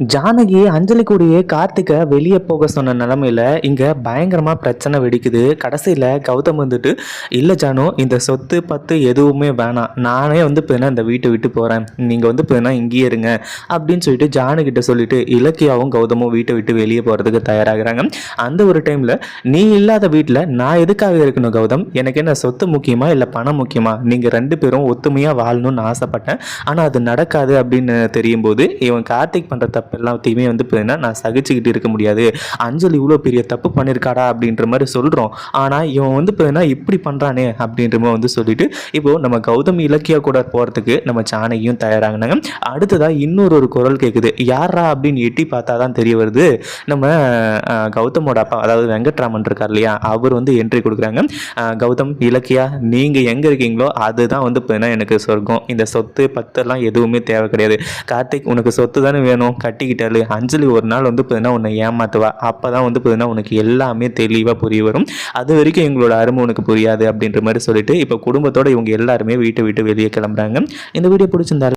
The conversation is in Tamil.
ஜானகி அஞ்சலி கூடயே கார்த்திகை வெளியே போக சொன்ன நிலமையில இங்க பயங்கரமா பிரச்சனை வெடிக்குது. கடைசியில கௌதம் வந்துட்டு இல்ல ஜானு, இந்த சொத்து பத்து எதுவுமே வேணாம், நானே வந்து இந்த வீட்டை விட்டு போறேன், நீங்க வந்து இங்கேயே இருங்க அப்படின்னு சொல்லிட்டு ஜானு கிட்ட சொல்லிட்டு இலக்கியாவும் கௌதமும் வீட்டை விட்டு வெளியே போறதுக்கு தயாராகிறாங்க. அந்த ஒரு டைம்ல நீ இல்லாத வீட்டில் நான் எதுக்காக இருக்கணும் கௌதம், எனக்கு என்ன சொத்து முக்கியமா இல்லை பணம் முக்கியமா, நீங்க ரெண்டு பேரும் ஒத்துமையா வாழணும்னு ஆசைப்பட்டேன், ஆனா அது நடக்காது அப்படின்னு தெரியும் போது இவன் கார்த்திக் பண்ற தப்பு எல்லாத்தையுமே வந்து நான் சகிச்சுக்கிட்டு இருக்க முடியாது. அஞ்சலி இவ்வளோ பெரிய தப்பு பண்ணியிருக்காடா அப்படின்ற மாதிரி சொல்கிறோம். ஆனால் இவன் வந்து இப்படி பண்ணுறானே அப்படின்ற மாதிரி வந்து சொல்லிட்டு இப்போ நம்ம கௌதம் இலக்கியா கூட போகிறதுக்கு நம்ம ஜானகியும் தயாராகினாங்க. அடுத்ததாக இன்னொரு குரல் கேட்குது. யாரா அப்படின்னு எட்டி பார்த்தா தான் தெரிய வருது, நம்ம கௌதமோட அப்பா அதாவது வெங்கட்ராமன் இருக்கார் இல்லையா, அவர் வந்து என்ட்ரி கொடுக்குறாங்க. கௌதம் இலக்கியா நீங்கள் எங்கே இருக்கீங்களோ அதுதான் வந்து எனக்கு சொர்க்கம், இந்த சொத்து பத்தெல்லாம் எதுவுமே தேவை கிடையாது. கார்த்திக் உனக்கு சொத்து தானே வேணும், கட்டிக்கிட்டாரு. அஞ்சலி ஒரு நாள் வந்து உன்னை ஏமாத்துவா, அப்பதான் வந்து உனக்கு எல்லாமே தெளிவாக புரிய வரும், அது வரைக்கும் எங்களோட அருமை உனக்கு புரியாது அப்படின்ற மாதிரி சொல்லிட்டு இப்போ குடும்பத்தோட இவங்க எல்லாருமே வீட்டை விட்டு வெளியே கிளம்புறாங்க. இந்த வீடியோ பிடிச்சிருந்தாரு